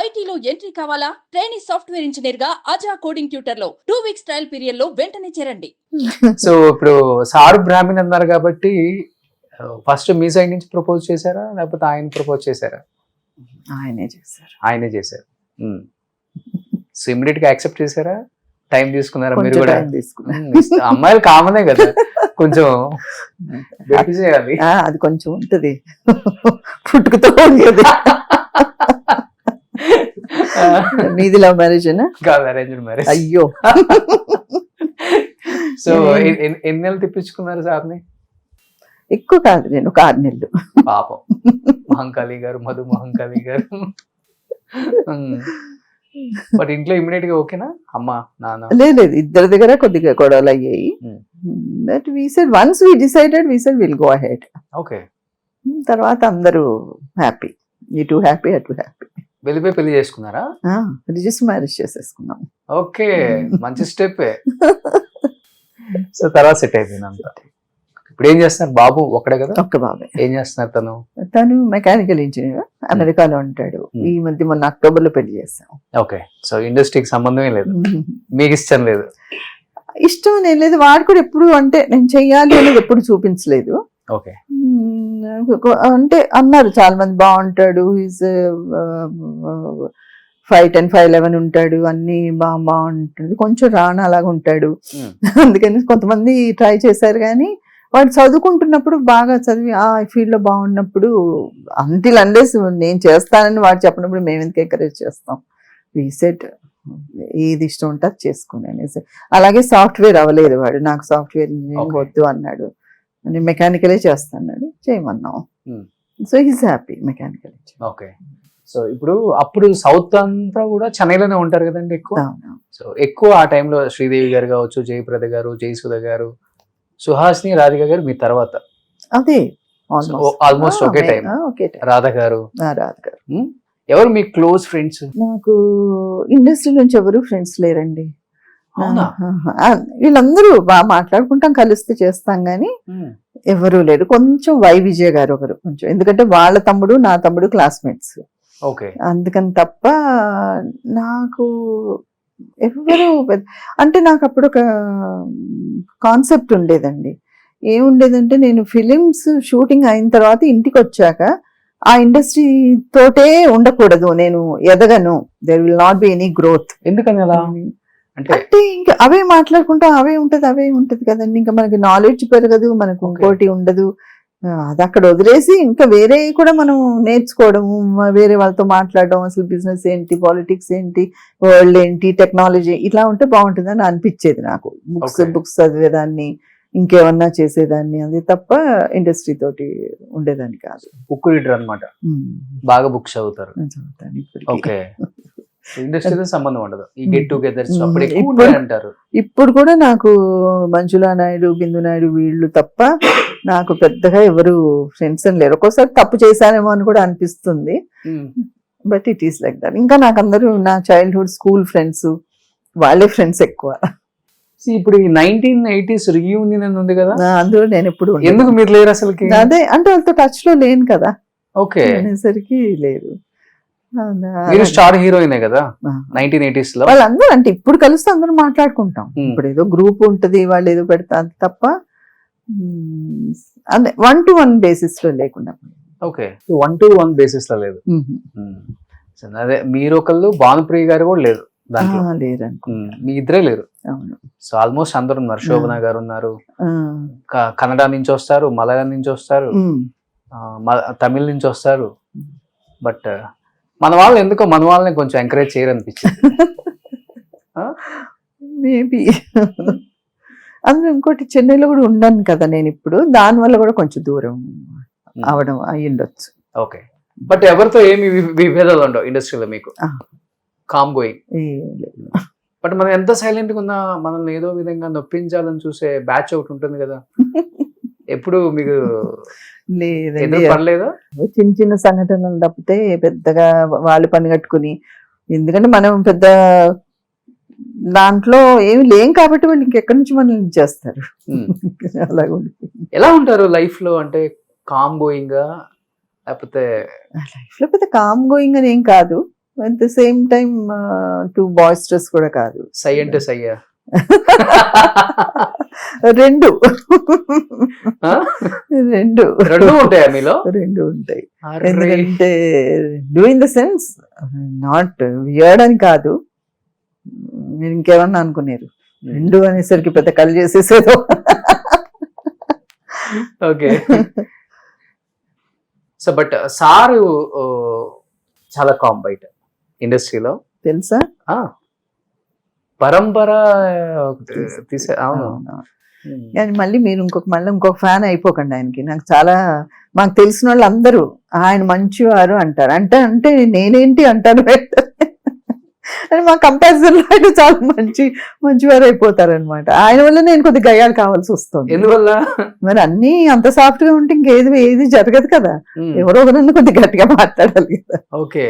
ఐటీలో ఎంట్రీ కావాలా? Trainee software engineer గా అజా కోడింగ్ ట్యూటర్ లో 2 వీక్స్ ట్రయల్ పీరియడ్ లో వెంటనే చేరండి. సో ఇప్పుడు సారు బ్రాహ్మణ్ అన్నారు కాబట్టి ఫస్ట్ మీ సైడ్ నుంచి ప్రపోజ్ చేశారా లేకపోతే ఆయన ప్రపోజ్ చేశారా? ఆయనే చేశారు. ఆయనే చేశారు. సో ఇమిడియట్ గా యాక్సెప్ట్ చేశారా? టైం తీసుకున్నారా మీరు కొంచెం కూడా? టైం తీసుకున్నాను. అమ్మాయిలు కామనే కదా కొంచెం వెయిట్ చేయాలి. అది కొంచెం ఉంటది, పుట్టుకతో ఉండేది. మీది లవ్ మ్యారేజ్ ఏనా? కాదు, అరేంజ్డ్ మ్యారేజ్. అయ్యో, సో ఎన్ని నెలలు తిప్పించుకున్నారు సార్ని? ఎక్కువ కాదు, నేను ఒక 6 నెలలు. పాపం మహంకాళి గారు, మధు మహంకాళి గారు. బట్ ఇంట్లో ఇమీడియట్ గా ఓకేనా అమ్మ నాన్న? లేదు, ఇద్దరి దగ్గర కొద్దిగా గొడవలు అయ్యాయి. But we said once we decided we said will go ahead. Okay. తర్వాత అందరూ హ్యాపీ, ఇటు హ్యాపీ అటు హ్యాపీ. వెళ్ళిపోయి పెళ్లి చేసుకున్నారా? రిజిస్టర్ మ్యారేజ్ చేసేసుకున్నాం. ఓకే, మంచి స్టెప్. సో తర్వాత సెట్ అయిపోయింది అంతా. ఇప్పుడు ఏం చేస్తున్నారు? బాబు ఒక్కడే కదా? ఒక్క బాబే. ఏం చేస్తున్నారు తను? తను మెకానికల్ ఇంజనీర్, అమెరికాలో ఉంటాడు. ఈ మధ్య మొన్న అక్టోబర్ లో పెళ్లి చేస్తాం. ఓకే. సో ఇండస్ట్రీకి సంబంధమే లేదు, మీకు ఇష్టం లేదు? ఇష్టం నేను లేదు, వాడు కూడా ఎప్పుడు అంటే నేను చెయ్యాలి అనేది ఎప్పుడు చూపించలేదు. ఓకే. అంటే అన్నారు చాలా మంది బాగుంటాడు, ఈజ్ 5'10", 5'11" ఉంటాడు, అన్ని బాగుంటుంది, కొంచెం రానా అలాగా ఉంటాడు. అందుకని కొంతమంది ట్రై చేశారు, కానీ వాడు చదువుకుంటున్నప్పుడు బాగా చదివి ఆ ఫీల్డ్ లో బాగున్నప్పుడు అంటిల్ అండేస్ నేను చేస్తానని వాడు చెప్పినప్పుడు మేము ఎందుకు ఎంకరేజ్ చేస్తాం. రీసెట్ ఏది ఇష్టం ఉంటే అది చేసుకున్నాను. అలాగే సాఫ్ట్వేర్ అవ్వలేదు వాడు, నాకు సాఫ్ట్వేర్ ఇంజనీరింగ్ వద్దు అన్నాడు, నేను మెకానికలే చేస్తాడు, చేయమన్నాం. So he's happy mechanical. Okay. So ఇప్పుడు అప్పుడు సౌత్ అంతా కూడా చెన్నైలోనే ఉంటారు కదండి ఎక్కువ. సో ఎక్కువ ఆ టైంలో శ్రీదేవి గారు కావచ్చు, జయప్రద గారు, జయసుధ గారు, సుహాసిని, రాధిక గారు మీ తర్వాత. అదే ఆల్మోస్ట్ ఒకే టైం. రాధ గారు. ఎవరు మీ క్లోజ్ ఫ్రెండ్స్? నాకు ఇండస్ట్రీ నుంచి ఎవరు ఫ్రెండ్స్ లేరండి. అవునా? వీళ్ళందరూ బాగా మాట్లాడుకుంటాం, కలిస్తే చేస్తాం, గానీ ఎవరు లేరు. కొంచెం వై విజయ్ గారు ఒకరు కొంచెం, ఎందుకంటే వాళ్ళ తమ్ముడు నా తమ్ముడు క్లాస్మేట్స్. ఓకే. అందుకని తప్ప నాకు ఎవరు అంటే నాకు అప్పుడు ఒక కాన్సెప్ట్ ఉండేదండి. ఏముండేదంటే నేను ఫిలిమ్స్ షూటింగ్ అయిన తర్వాత ఇంటికి వచ్చాక ఆ ఇండస్ట్రీ తోటే ఉండకూడదు, నేను ఎదగను, there will not be any growth. ఎందుకని అలా? అంటే ఇంకా అవే మాట్లాడుకుంటా అవే ఉంటది కదండి, ఇంకా మనకి నాలెడ్జ్ పెరగదు, మనకు ఇంకోటి ఉండదు. అది అక్కడ వదిలేసి ఇంకా వేరే కూడా మనం నేర్చుకోవడము, వేరే వాళ్ళతో మాట్లాడడం, అసలు బిజినెస్ ఏంటి, పాలిటిక్స్ ఏంటి, వరల్డ్ ఏంటి, టెక్నాలజీ ఇట్లా ఉంటే బాగుంటుందని అనిపించేది నాకు. బుక్స్ చదివేదాన్ని, ఇంకేమన్నా చేసేదాన్ని, అది తప్ప ఇండస్ట్రీ తోటి ఉండేదాన్ని కాదు. బుక్ రీడర్ అన్నమాట, బాగా బుక్స్ చదువుతారు. ఓకే. ఇండస్ట్రీతో సంబంధం ఉండదు, ఈ గెట్ టుగెదర్స్ అప్పుడు ఎక్కువ అంటారు. ఇప్పుడు కూడా నాకు మంజులా నాయుడు, బిందు నాయుడు వీళ్ళు తప్ప నాకు పెద్దగా ఎవరు ఫ్రెండ్స్ అని లేరు. ఒక్కోసారి తప్పు చేశానేమో అని కూడా అనిపిస్తుంది, but it is like that. ఇంకా నాకు అందరూ నా చైల్డ్హుడ్ స్కూల్ ఫ్రెండ్స్, వాళ్ళే ఫ్రెండ్స్ ఎక్కువ. ఇప్పుడు ఈ 1980s రీయూనియన్ అని ఉంది కదా, అందులో నేను ఎప్పుడు ఎందుకు మీరు లేరు అసలు? అదే అంటే వాళ్ళతో టచ్ లో లేను కదా. ఓకే. అనేసరికి లేదు. మీరు స్టార్ హీరోయినే కదా 1980s లో. వాళ్ళందరూ అంటే ఇప్పుడు కలిస్తే అందరూ మాట్లాడుకుంటాం. ఇప్పుడు ఏదో గ్రూప్ ఉంటది, వాళ్ళు ఏదో పెడతా తప్ప అదే 1-to-1 బేసిస్ లో లేకుండా. ఓకే. 1-to-1 బేసిస్ లో లేదు. అదే మీరు ఒకళ్ళు, భానుప్రియ గారు కూడా లేరు దాంట్లో. లేరు, మీ ఇద్దరే లేరు. సో ఆల్మోస్ట్ అందరు ఉన్నారు. శోభన గారు ఉన్నారు, కన్నడ నుంచి వస్తారు, మలయాళం నుంచి వస్తారు, తమిళ నుంచి వస్తారు. బట్ మన వాళ్ళు ఎందుకో మన వాళ్ళని కొంచెం ఎంకరేజ్ చేయరనిపించింది. మేబీ అందులో ఇంకోటి చెన్నైలో కూడా ఉన్నాను కదా నేను ఇప్పుడు, దానివల్ల కూడా కొంచెం దూరం అవడం అయ్యుండొచ్చు. ఓకే. బట్ ఎవరితో ఏమి విభేదాలు ఉండవు ఇండస్ట్రీలో మీకు? Calm going. బట్ మనం ఎంత సైలెంట్ గా ఉన్నా మనల్ని ఏదో విధంగా నొప్పించాలని చూసే బ్యాచ్ ఒకటి ఉంటుంది కదా, ఎప్పుడు మీకు లేదండి పర్లేదు? చిన్న చిన్న సంఘటనలు తప్పితే పెద్దగా వాళ్ళు పని కట్టుకుని, ఎందుకంటే మనం పెద్ద దాంట్లో ఏమి లేం కాబట్టి వాళ్ళు ఇంకెక్కడి నుంచి మనల్ని చేస్తారు. అలాగే ఎలా ఉంటారు లైఫ్ లో? అంటే కామ్ గోయింగ్ లేకపోతే? లైఫ్ లో పెద్ద కామ్ గోయింగ్ అని ఏం కాదు, at the same time too boisterous కూడా కాదు. సై అంటే సయ్యా? రెండు ఆ? రెండు రెండు ఉంటాయా మీలో? రెండు ఉంటాయి. అర్రే. ఎందుకంటే do in the sense not weird అని కాదు, మీరు ఇంకేమన్నా అనుకున్నారు రెండు అనేసరికి పెద్ద కళ్ళు చేసేసేదో. ఓకే. సో బట్ సారు చాలా కామ్ బయట ఇండస్ట్రీలో తెలుసా? పరంపర తీసే. అవును. అవును. కానీ మళ్ళీ మీరు ఇంకొక ఫ్యాన్ అయిపోకండి ఆయనకి. నాకు చాలా మాకు తెలిసిన వాళ్ళు అందరూ ఆయన మంచివారు అంటారు. అంటే నేనేంటి అంటాను అని మా కంపారిజన్ లో చాలా మంచివారు అయిపోతారు అనమాట. ఆయన వల్ల నేను కొద్దిగా గయ్యాలు కావాల్సి వస్తుంది. ఎందువల్ల? మరి అన్ని అంత సాఫ్ట్ గా ఉంటే ఏది జరగదు కదా. ఎవరో ఒకరన్నా కొద్దిగా గట్టిగా మాట్లాడాలి కదా. ఓకే.